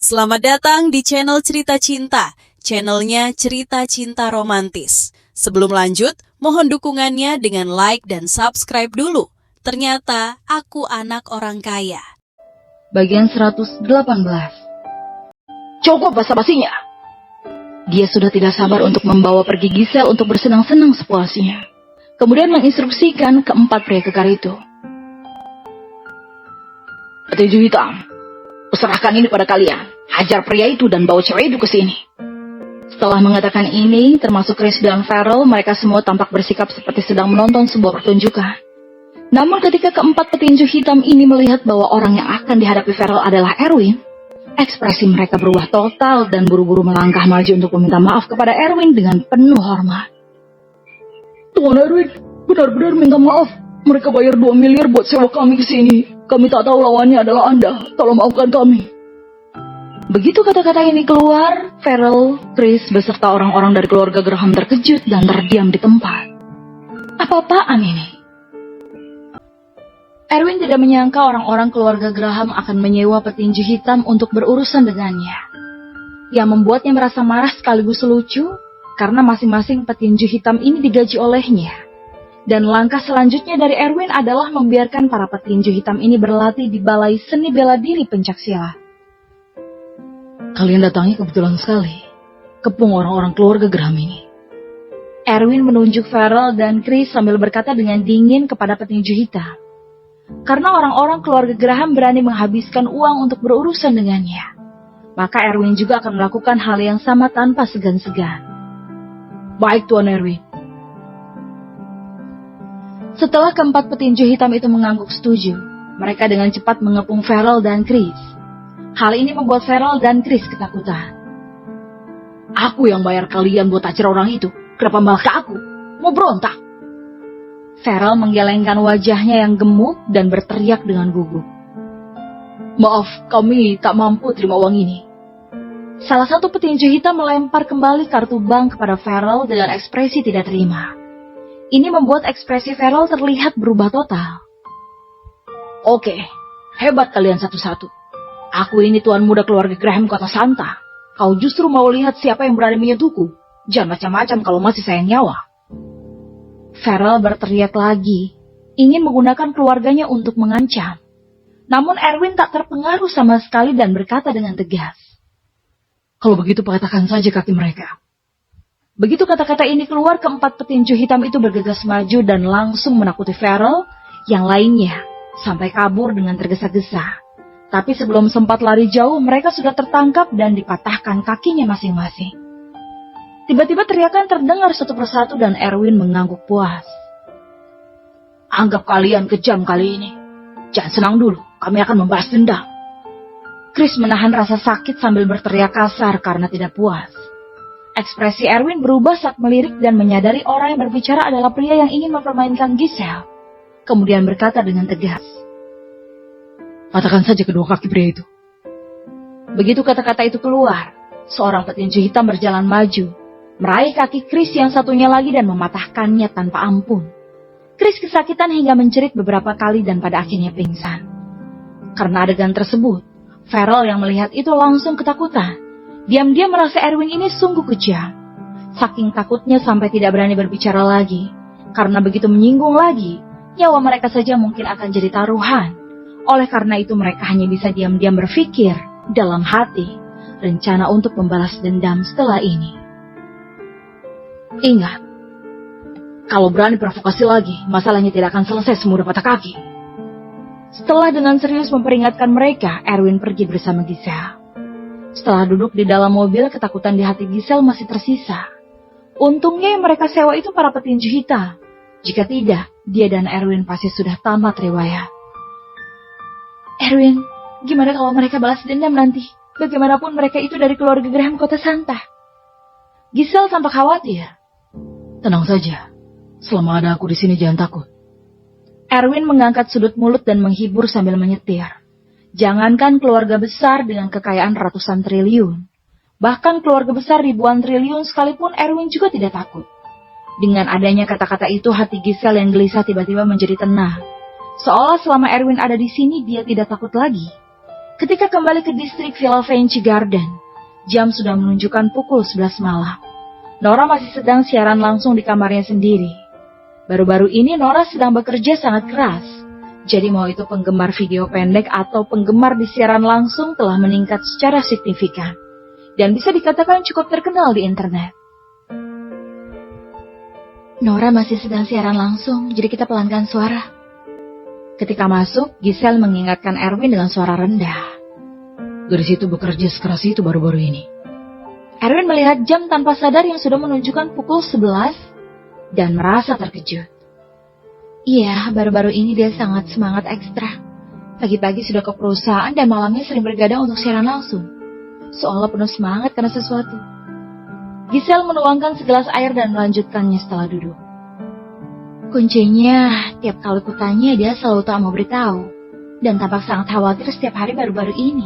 Selamat datang di channel Cerita Cinta, channelnya Cerita Cinta Romantis. Sebelum lanjut, mohon dukungannya dengan like dan subscribe dulu. Ternyata aku anak orang kaya. Bagian 118. Cukup basa-basinya. Dia sudah tidak sabar untuk membawa pergi Giselle untuk bersenang-senang sepuasnya. Kemudian menginstruksikan keempat pria kekar itu. Petinju hitam, serahkan ini pada kalian. Hajar pria itu dan bawa cewek itu ke sini. Setelah mengatakan ini, termasuk Chris dan Farrell, mereka semua tampak bersikap seperti sedang menonton sebuah pertunjukan. Namun ketika keempat petinju hitam ini melihat bahwa orang yang akan dihadapi Farrell adalah Erwin, ekspresi mereka berubah total dan buru-buru melangkah maju untuk meminta maaf kepada Erwin dengan penuh hormat. Tuan Erwin, benar-benar minta maaf. Mereka bayar 2 miliar buat sewa kami ke sini. Kami tak tahu lawannya adalah Anda. Tolong maafkan kami. Begitu kata-kata ini keluar, Farrell, Chris, beserta orang-orang dari keluarga Graham terkejut dan terdiam di tempat. Apa-apaan ini? Erwin tidak menyangka orang-orang keluarga Graham akan menyewa petinju hitam untuk berurusan dengannya. Yang membuatnya merasa marah sekaligus lucu, karena masing-masing petinju hitam ini digaji olehnya. Dan langkah selanjutnya dari Erwin adalah membiarkan para petinju hitam ini berlatih di balai seni bela diri pencaksilat. Kalian datangnya kebetulan sekali. Kepung orang-orang keluarga Graham ini. Erwin menunjuk Farrell dan Chris sambil berkata dengan dingin kepada petinju hitam. Karena orang-orang keluarga Graham berani menghabiskan uang untuk berurusan dengannya, maka Erwin juga akan melakukan hal yang sama tanpa segan-segan. Baik, Tuan Erwin. Setelah keempat petinju hitam itu mengangguk setuju, mereka dengan cepat mengepung Farrell dan Chris. Hal ini membuat Farrell dan Chris ketakutan. Aku yang bayar kalian buat tacer orang itu. Kenapa malah ke aku? Mau berontak? Farrell menggelengkan wajahnya yang gemuk dan berteriak dengan gugup. Maaf, kami tak mampu terima uang ini. Salah satu petinju hitam melempar kembali kartu bank kepada Farrell dengan ekspresi tidak terima. Ini membuat ekspresi Farrell terlihat berubah total. Oke, hebat kalian satu-satu. Aku ini tuan muda keluarga Graham Kota Santa. Kau justru mau lihat siapa yang berani menyentuhku. Jangan macam-macam kalau masih sayang nyawa. Farrell berteriak lagi, ingin menggunakan keluarganya untuk mengancam. Namun Erwin tak terpengaruh sama sekali dan berkata dengan tegas. Kalau begitu patahkan saja kaki mereka. Begitu kata-kata ini keluar, keempat petinju hitam itu bergegas maju dan langsung menakuti Farrell yang lainnya sampai kabur dengan tergesa-gesa. Tapi sebelum sempat lari jauh, mereka sudah tertangkap dan dipatahkan kakinya masing-masing. Tiba-tiba teriakan terdengar satu persatu dan Erwin mengangguk puas. Anggap kalian kejam kali ini. Jangan senang dulu, kami akan membalas dendam. Chris menahan rasa sakit sambil berteriak kasar karena tidak puas. Ekspresi Erwin berubah saat melirik dan menyadari orang yang berbicara adalah pria yang ingin mempermainkan Giselle. Kemudian berkata dengan tegas. Patahkan saja kedua kaki pria itu. Begitu kata-kata itu keluar, seorang petinju hitam berjalan maju, meraih kaki Chris yang satunya lagi dan mematahkannya tanpa ampun. Chris kesakitan hingga menjerit beberapa kali dan pada akhirnya pingsan. Karena adegan tersebut, Farrell yang melihat itu langsung ketakutan. Diam-diam merasa Erwin ini sungguh kejam. Saking takutnya sampai tidak berani berbicara lagi. Karena begitu menyinggung lagi, nyawa mereka saja mungkin akan jadi taruhan. Oleh karena itu mereka hanya bisa diam-diam berpikir dalam hati rencana untuk membalas dendam setelah ini. Ingat, kalau berani provokasi lagi, masalahnya tidak akan selesai semudah patah kaki. Setelah dengan serius memperingatkan mereka, Erwin pergi bersama Giselle. Setelah duduk di dalam mobil, ketakutan di hati Giselle masih tersisa. Untungnya yang mereka sewa itu para petinju hitam. Jika tidak, dia dan Erwin pasti sudah tamat riwayat. Erwin, gimana kalau mereka balas dendam nanti? Bagaimanapun mereka itu dari keluarga Graham Kota Santa. Giselle tampak khawatir. Tenang saja, selama ada aku di sini jangan takut. Erwin mengangkat sudut mulut dan menghibur sambil menyetir. Jangankan keluarga besar dengan kekayaan ratusan triliun, bahkan keluarga besar ribuan triliun sekalipun Erwin juga tidak takut. Dengan adanya kata-kata itu, hati Giselle yang gelisah tiba-tiba menjadi tenang. Seolah selama Erwin ada di sini, dia tidak takut lagi. Ketika kembali ke distrik Villa Fancy Garden, jam sudah menunjukkan pukul 11 malam. Nora masih sedang siaran langsung di kamarnya sendiri. Baru-baru ini Nora sedang bekerja sangat keras. Jadi mau itu penggemar video pendek atau penggemar di siaran langsung telah meningkat secara signifikan. Dan bisa dikatakan cukup terkenal di internet. Nora masih sedang siaran langsung, jadi kita pelankan suara. Ketika masuk, Giselle mengingatkan Erwin dengan suara rendah. Gadis itu bekerja sekeras itu baru-baru ini. Erwin melihat jam tanpa sadar yang sudah menunjukkan pukul 11 dan merasa terkejut. Iya, baru-baru ini dia sangat semangat ekstra. Pagi-pagi sudah ke perusahaan dan malamnya sering bergadang untuk siaran langsung. Seolah penuh semangat karena sesuatu. Giselle menuangkan segelas air dan melanjutkannya setelah duduk. Kuncinya, tiap kali kutanya dia selalu tak mau beritahu. Dan tampak sangat khawatir setiap hari baru-baru ini.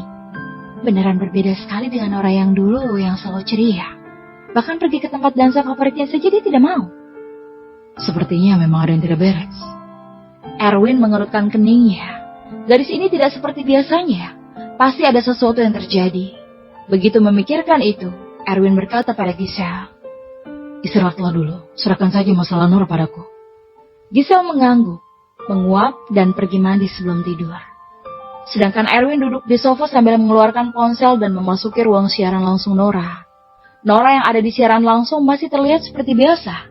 Beneran berbeda sekali dengan orang yang dulu yang selalu ceria. Bahkan pergi ke tempat dansa favoritnya saja dia tidak mau. Sepertinya memang ada yang tidak beres. Erwin mengerutkan keningnya. Gadis ini tidak seperti biasanya. Pasti ada sesuatu yang terjadi. Begitu memikirkan itu, Erwin berkata pada Giselle, "Istirahatlah dulu, serahkan saja masalah Nora padaku." Giselle mengangguk, menguap, dan pergi mandi sebelum tidur. Sedangkan Erwin duduk di sofa sambil mengeluarkan ponsel dan memasuki ruang siaran langsung Nora. Nora yang ada di siaran langsung masih terlihat seperti biasa,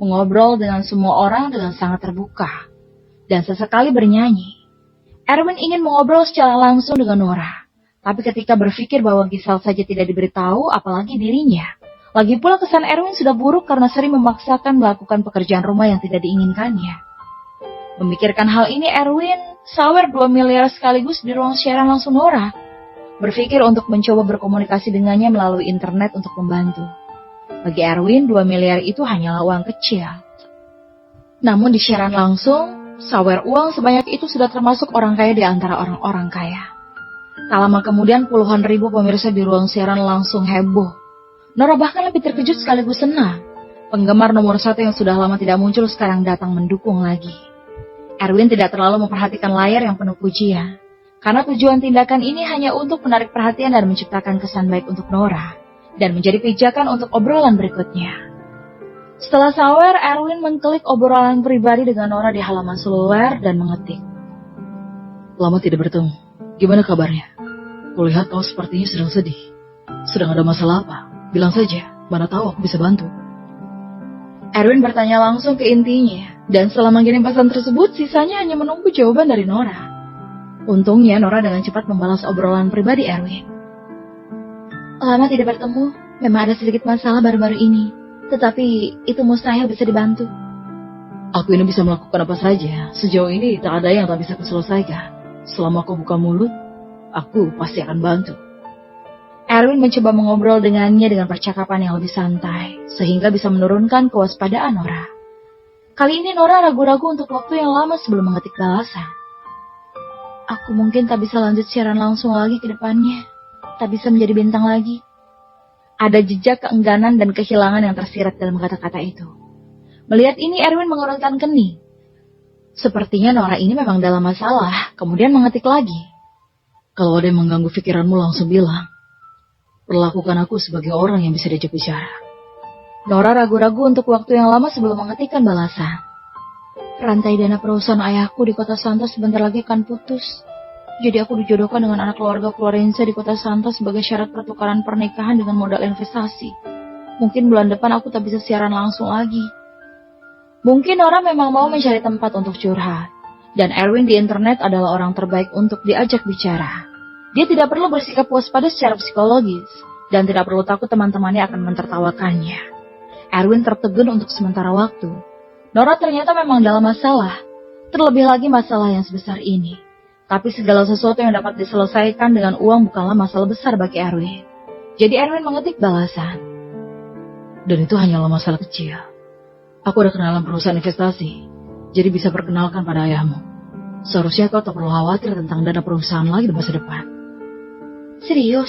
mengobrol dengan semua orang dengan sangat terbuka, dan sesekali bernyanyi. Erwin ingin mengobrol secara langsung dengan Nora. Tapi ketika berpikir bahwa Giselle saja tidak diberitahu, apalagi dirinya. Lagi pula kesan Erwin sudah buruk karena sering memaksakan melakukan pekerjaan rumah yang tidak diinginkannya. Memikirkan hal ini, Erwin sawer 2 miliar sekaligus di ruang siaran langsung Nora. Berpikir untuk mencoba berkomunikasi dengannya melalui internet untuk membantu. Bagi Erwin, 2 miliar itu hanyalah uang kecil. Namun di siaran langsung, sawer uang sebanyak itu sudah termasuk orang kaya di antara orang-orang kaya. Tak lama kemudian puluhan ribu pemirsa di ruang siaran langsung heboh. Nora bahkan lebih terkejut sekaligus senang. Penggemar nomor 1 yang sudah lama tidak muncul sekarang datang mendukung lagi. Erwin tidak terlalu memperhatikan layar yang penuh pujian. Karena tujuan tindakan ini hanya untuk menarik perhatian dan menciptakan kesan baik untuk Nora. Dan menjadi pijakan untuk obrolan berikutnya. Setelah sawer, Erwin mengklik obrolan pribadi dengan Nora di halaman seluler dan mengetik. "Lama tidak bertemu. Gimana kabarnya? Kulihat kau sepertinya sedang sedih. Sedang ada masalah apa? Bilang saja, mana tahu aku bisa bantu." Erwin bertanya langsung ke intinya, dan setelah mengirim pesan tersebut, sisanya hanya menunggu jawaban dari Nora. Untungnya, Nora dengan cepat membalas obrolan pribadi Erwin. "Lama tidak bertemu, memang ada sedikit masalah baru-baru ini, tetapi itu mustahil bisa dibantu." "Aku ini bisa melakukan apa saja. Sejauh ini tak ada yang tak bisa kuselesaikan. Selama kau buka mulut, aku pasti akan bantu." Erwin mencoba mengobrol dengannya dengan percakapan yang lebih santai, sehingga bisa menurunkan kewaspadaan Nora. Kali ini Nora ragu-ragu untuk waktu yang lama sebelum mengetik balasan. "Aku mungkin tak bisa lanjut siaran langsung lagi ke depannya, tak bisa menjadi bintang lagi." Ada jejak keengganan dan kehilangan yang tersirat dalam kata-kata itu. Melihat ini, Erwin mengerutkan kening. Sepertinya Nora ini memang dalam masalah, kemudian mengetik lagi. "Kalau ada yang mengganggu pikiranmu langsung bilang. Perlakukan aku sebagai orang yang bisa diajak bicara." Nora ragu-ragu untuk waktu yang lama sebelum mengetikkan balasan. "Rantai dana perusahaan ayahku di kota Santa sebentar lagi akan putus. Jadi aku dijodohkan dengan anak keluarga Florenza di kota Santa sebagai syarat pertukaran pernikahan dengan modal investasi. Mungkin bulan depan aku tak bisa siaran langsung lagi." Mungkin Nora memang mau mencari tempat untuk curhat. Dan Erwin di internet adalah orang terbaik untuk diajak bicara. Dia tidak perlu bersikap waspada secara psikologis. Dan tidak perlu takut teman-temannya akan mentertawakannya. Erwin tertegun untuk sementara waktu. Nora ternyata memang dalam masalah. Terlebih lagi masalah yang sebesar ini. Tapi segala sesuatu yang dapat diselesaikan dengan uang bukanlah masalah besar bagi Erwin. Jadi Erwin mengetik balasan. "Dan itu hanyalah masalah kecil. Aku ada kenalan perusahaan investasi, jadi bisa perkenalkan pada ayahmu. Seharusnya kau tak perlu khawatir tentang dana perusahaan lagi di masa depan." "Serius?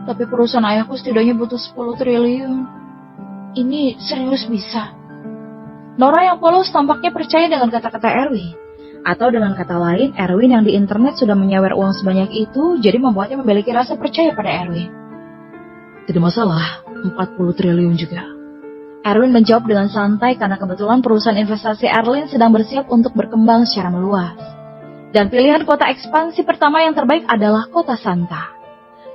Tapi perusahaan ayahku setidaknya butuh 10 triliun. Ini serius bisa?" Nora yang polos tampaknya percaya dengan kata-kata Erwin. Atau dengan kata lain, Erwin yang di internet sudah menyewer uang sebanyak itu, jadi membuatnya memiliki rasa percaya pada Erwin. Tidak masalah, 40 triliun juga. Erwin menjawab dengan santai karena kebetulan perusahaan investasi Erlin sedang bersiap untuk berkembang secara meluas. Dan pilihan kota ekspansi pertama yang terbaik adalah kota Santa.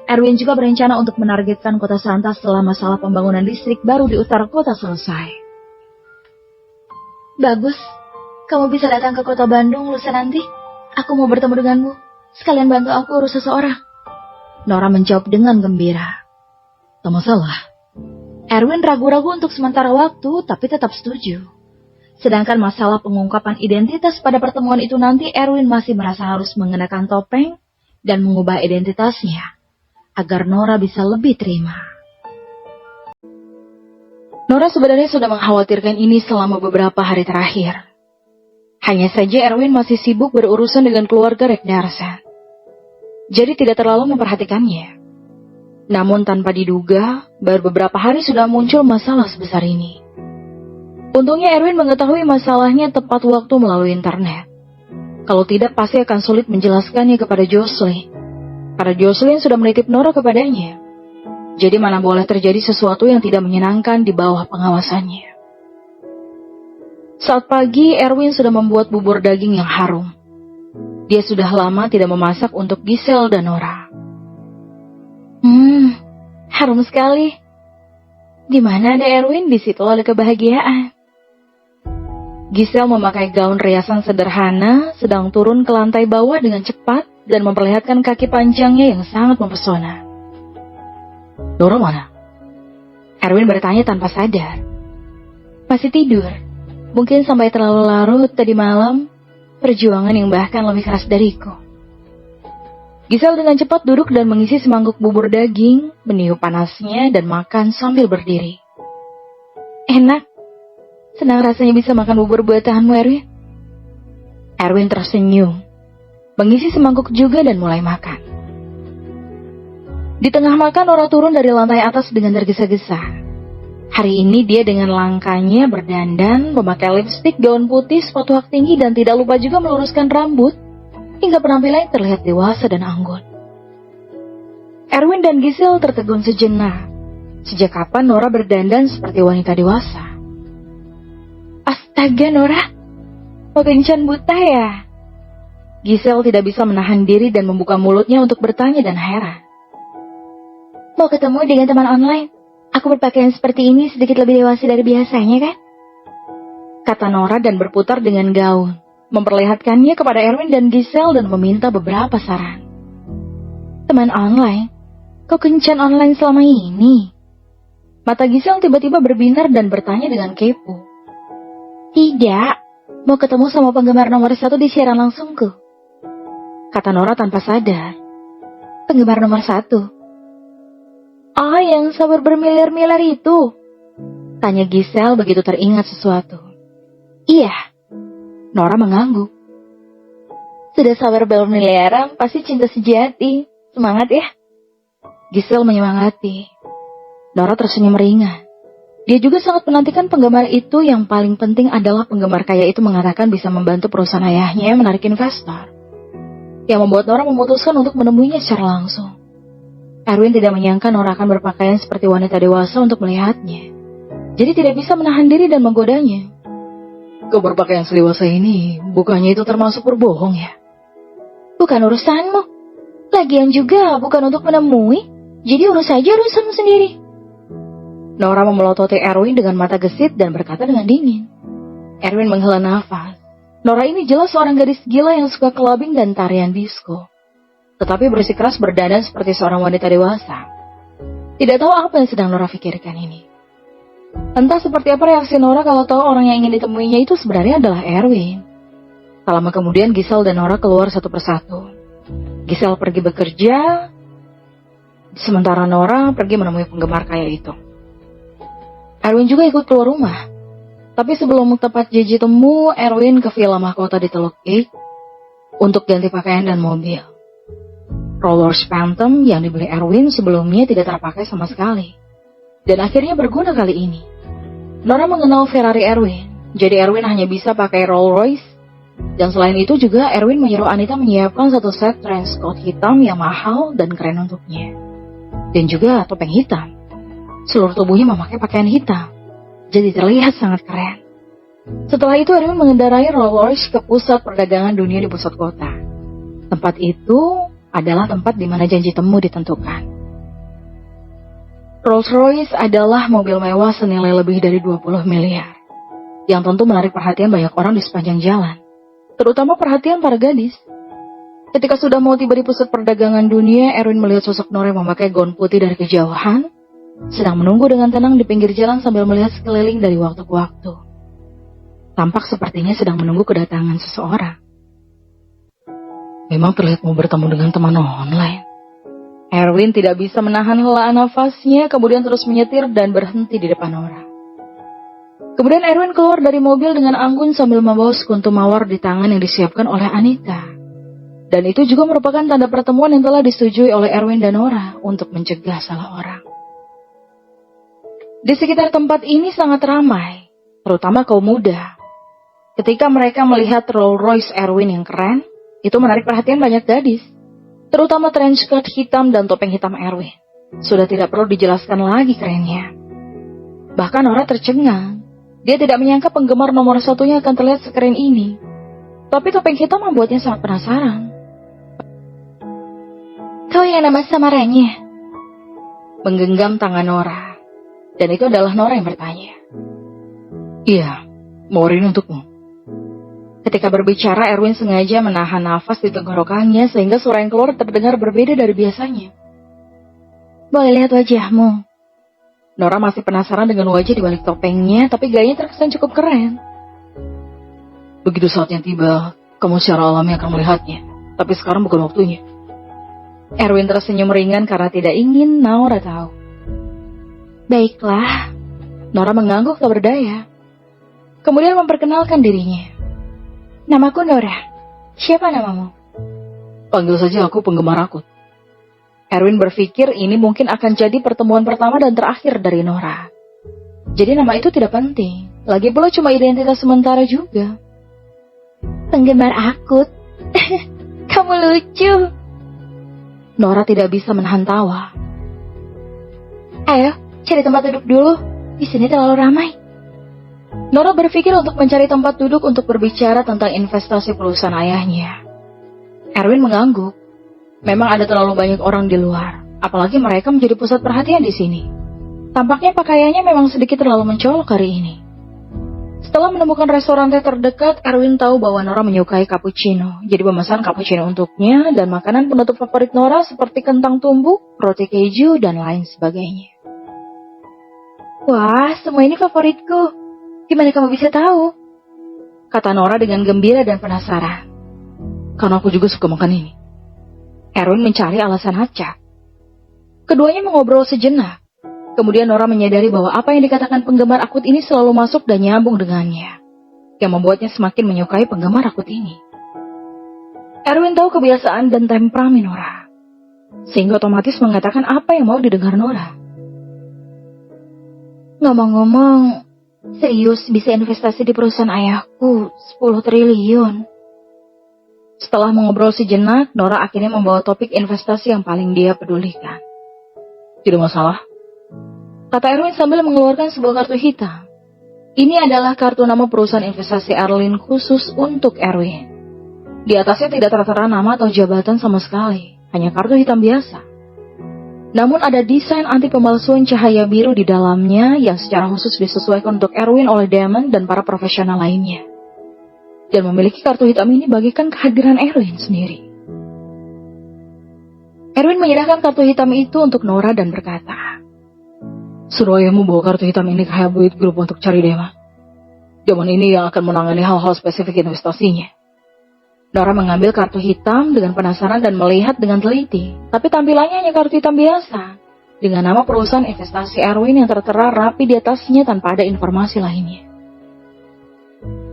Erwin juga berencana untuk menargetkan kota Santa setelah masalah pembangunan listrik baru di utara kota selesai. Bagus, kamu bisa datang ke kota Bandung lusa nanti. Aku mau bertemu denganmu. Sekalian bantu aku urus seseorang. Nora menjawab dengan gembira. Tak masalah. Erwin ragu-ragu untuk sementara waktu, tapi tetap setuju. Sedangkan masalah pengungkapan identitas pada pertemuan itu nanti, Erwin masih merasa harus mengenakan topeng dan mengubah identitasnya, agar Nora bisa lebih terima. Nora sebenarnya sudah mengkhawatirkan ini selama beberapa hari terakhir. Hanya saja Erwin masih sibuk berurusan dengan keluarga Rekdarsen. Jadi tidak terlalu memperhatikannya. Namun tanpa diduga, baru beberapa hari sudah muncul masalah sebesar ini. Untungnya Erwin mengetahui masalahnya tepat waktu melalui internet. Kalau tidak pasti akan sulit menjelaskannya kepada Jocelyn. Karena Jocelyn sudah menitip Nora kepadanya. Jadi mana boleh terjadi sesuatu yang tidak menyenangkan di bawah pengawasannya. Saat pagi, Erwin sudah membuat bubur daging yang harum. Dia sudah lama tidak memasak untuk Giselle dan Nora. Harum sekali. Di mana ada Erwin, di situ ada kebahagiaan. Giselle memakai gaun riasan sederhana, sedang turun ke lantai bawah dengan cepat dan memperlihatkan kaki panjangnya yang sangat mempesona. Nora mana? Erwin bertanya tanpa sadar. Masih tidur. Mungkin sampai terlalu larut tadi malam. Perjuangan yang bahkan lebih keras dariku. Giselle dengan cepat duduk dan mengisi semangkuk bubur daging, meniup panasnya dan makan sambil berdiri. Enak. Senang rasanya bisa makan bubur buatanmu, Erwin. Erwin tersenyum, mengisi semangkuk juga dan mulai makan. Di tengah makan, Nora turun dari lantai atas dengan tergesa-gesa. Hari ini dia dengan langkahnya berdandan, memakai lipstik, gaun putih, sepatu hak tinggi, dan tidak lupa juga meluruskan rambut, hingga penampilannya terlihat dewasa dan anggun. Erwin dan Giselle tertegun sejenak. Sejak kapan Nora berdandan seperti wanita dewasa? Astaga Nora, mau kencan buta ya? Giselle tidak bisa menahan diri dan membuka mulutnya untuk bertanya dan heran. Mau ketemu dengan teman online? Aku berpakaian seperti ini sedikit lebih dewasa dari biasanya kan? Kata Nora dan berputar dengan gaun, memperlihatkannya kepada Erwin dan Giselle dan meminta beberapa saran. Teman online? Kau kencan online selama ini? Mata Giselle tiba-tiba berbinar dan bertanya dengan kepo. Tidak, mau ketemu sama penggemar nomor 1 di siaran langsungku. Kata Nora tanpa sadar. Penggemar nomor 1? Oh, yang sabar bermiliar-miliar itu? Tanya Giselle begitu teringat sesuatu. Iya. Nora mengangguk. Sudah sabar bermiliaran, pasti cinta sejati. Semangat ya. Giselle menyemangati. Nora tersenyum ringan. Dia juga sangat menantikan penggemar itu. Yang paling penting adalah penggemar kaya itu mengatakan bisa membantu perusahaan ayahnya menarik investor. Yang membuat Nora memutuskan untuk menemuinya secara langsung. Erwin tidak menyangka Nora akan berpakaian seperti wanita dewasa untuk melihatnya. Jadi tidak bisa menahan diri dan menggodanya. Kau berpakaian sedewasa ini, bukannya itu termasuk berbohong ya? Bukan urusanmu. Lagian juga bukan untuk menemui. Jadi urus saja urusanmu sendiri. Nora memelototi Erwin dengan mata gesit dan berkata dengan dingin. Erwin menghela nafas. Nora ini jelas seorang gadis gila yang suka clubbing dan tarian disco. Tetapi bersikeras berdandan seperti seorang wanita dewasa. Tidak tahu apa yang sedang Nora pikirkan ini. Entah seperti apa reaksi Nora kalau tahu orang yang ingin ditemuinya itu sebenarnya adalah Erwin. Tak lama kemudian Giselle dan Nora keluar satu persatu. Giselle pergi bekerja, sementara Nora pergi menemui penggemar kaya itu. Erwin juga ikut keluar rumah. Tapi sebelum tepat janji temu, Erwin ke villa mahkota di Teluk Eight untuk ganti pakaian dan mobil. Rolls Phantom yang dibeli Erwin sebelumnya tidak terpakai sama sekali. Dan akhirnya berguna kali ini. Nora mengenal Ferrari Erwin, jadi Erwin hanya bisa pakai Rolls Royce Dan selain itu juga Erwin menyuruh Anita menyiapkan satu set trench coat hitam yang mahal dan keren untuknya. Dan juga topeng hitam. Seluruh tubuhnya memakai pakaian hitam. Jadi terlihat sangat keren. Setelah itu Erwin mengendarai Rolls Royce ke pusat perdagangan dunia di pusat kota. Tempat itu adalah tempat di mana janji temu ditentukan. Rolls Royce adalah mobil mewah senilai lebih dari 20 miliar. Yang tentu menarik perhatian banyak orang di sepanjang jalan. Terutama perhatian para gadis. Ketika sudah mau tiba di pusat perdagangan dunia, Erwin melihat sosok Nora yang memakai gaun putih dari kejauhan, sedang menunggu dengan tenang di pinggir jalan sambil melihat sekeliling dari waktu ke waktu. Tampak sepertinya sedang menunggu kedatangan seseorang. Memang terlihat mau bertemu dengan teman online. Erwin tidak bisa menahan helaan nafasnya, kemudian terus menyetir dan berhenti di depan Nora. Kemudian Erwin keluar dari mobil dengan anggun sambil membawa sekuntum mawar di tangan yang disiapkan oleh Anita. Dan itu juga merupakan tanda pertemuan yang telah disetujui oleh Erwin dan Nora untuk mencegah salah orang. Di sekitar tempat ini sangat ramai, terutama kaum muda. Ketika mereka melihat Rolls Royce Erwin yang keren, itu menarik perhatian banyak gadis. Terutama trench coat hitam dan topeng hitam Erwin. Sudah tidak perlu dijelaskan lagi kerennya. Bahkan Nora tercengang. Dia tidak menyangka penggemar nomor satunya akan terlihat sekeren ini. Tapi topeng hitam membuatnya sangat penasaran. Kau yang nama samarannya? Menggenggam tangan Nora. Dan itu adalah Nora yang bertanya. Iya, mawar ini untukmu. Ketika berbicara, Erwin sengaja menahan nafas di tenggorokannya sehingga suara yang keluar terdengar berbeda dari biasanya. Boleh lihat wajahmu. Nora masih penasaran dengan wajah di balik topengnya, tapi gayanya terkesan cukup keren. Begitu saatnya tiba, kamu secara alami akan melihatnya. Tapi sekarang bukan waktunya. Erwin tersenyum ringan karena tidak ingin Nora tahu. Baiklah. Nora mengangguk tak berdaya. Kemudian memperkenalkan dirinya. Namaku Nora. Siapa namamu? Panggil saja aku penggemar akut. Erwin berpikir ini mungkin akan jadi pertemuan pertama dan terakhir dari Nora. Jadi nama itu tidak penting. Lagi pula cuma identitas sementara juga. Penggemar akut. Kamu lucu. Nora tidak bisa menahan tawa. Ayo, cari tempat duduk dulu. Di sini terlalu ramai. Nora berpikir untuk mencari tempat duduk untuk berbicara tentang investasi perusahaan ayahnya. Erwin mengangguk. Memang ada terlalu banyak orang di luar, apalagi mereka menjadi pusat perhatian di sini. Tampaknya pakaiannya memang sedikit terlalu mencolok hari ini. Setelah menemukan restoran teh terdekat, Erwin tahu bahwa Nora menyukai cappuccino. Jadi memesan cappuccino untuknya dan makanan penutup favorit Nora seperti kentang tumbuk, roti keju, dan lain sebagainya. Wah, semua ini favoritku. Gimana kamu bisa tahu? Kata Nora dengan gembira dan penasaran. Karena aku juga suka makan ini. Erwin mencari alasan acak. Keduanya mengobrol sejenak. Kemudian Nora menyadari bahwa apa yang dikatakan penggemar akut ini selalu masuk dan nyambung dengannya. Yang membuatnya semakin menyukai penggemar akut ini. Erwin tahu kebiasaan dan temperamen Nora. Sehingga otomatis mengatakan apa yang mau didengar Nora. Ngomong-ngomong, serius bisa investasi di perusahaan ayahku 10 triliun. Setelah mengobrol sejenak, Nora akhirnya membawa topik investasi yang paling dia pedulikan. Tidak masalah, kata Erwin sambil mengeluarkan sebuah kartu hitam. Ini adalah kartu nama perusahaan investasi Erlin khusus untuk Erwin. Di atasnya tidak tertera nama atau jabatan sama sekali, hanya kartu hitam biasa. Namun ada desain anti pemalsuan cahaya biru di dalamnya yang secara khusus disesuaikan untuk Erwin oleh Damon dan para profesional lainnya. Dan memiliki kartu hitam ini bagikan kehadiran Erwin sendiri. Erwin menyerahkan kartu hitam itu untuk Nora dan berkata, suruh ayahmu bawa kartu hitam ini ke Habit Group untuk cari Damon. Damon ini yang akan menangani hal-hal spesifik investasinya. Nora mengambil kartu hitam dengan penasaran dan melihat dengan teliti. Tapi tampilannya hanya kartu hitam biasa. Dengan nama perusahaan investasi Erwin yang tertera rapi di atasnya tanpa ada informasi lainnya.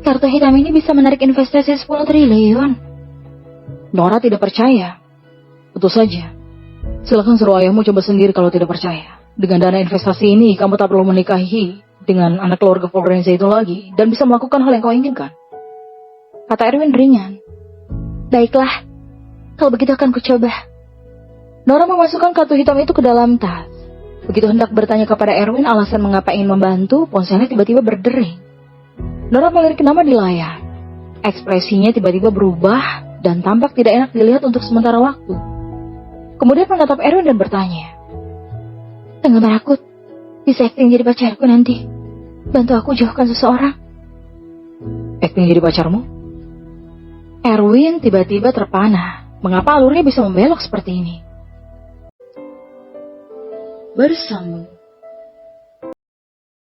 Kartu hitam ini bisa menarik investasi 10 triliun. Nora tidak percaya. Betul saja. Silakan suruh ayahmu coba sendiri kalau tidak percaya. Dengan dana investasi ini, kamu tak perlu menikahi dengan anak keluarga Florenza itu lagi. Dan bisa melakukan hal yang kau inginkan. kata Erwin ringan. Baiklah, kalau begitu akan kucoba. Nora memasukkan kartu hitam itu ke dalam tas. Begitu hendak bertanya kepada Erwin alasan mengapa ingin membantu, ponselnya tiba-tiba berdering. Nora melirik nama di layar. Ekspresinya tiba-tiba berubah dan tampak tidak enak dilihat untuk sementara waktu. Kemudian menatap Erwin dan bertanya, "Penggemar aku bisa acting jadi pacarku nanti. Bantu aku jauhkan seseorang." Acting jadi pacarmu? Erwin tiba-tiba terpana. Mengapa alurnya bisa membelok seperti ini? Baru sambung.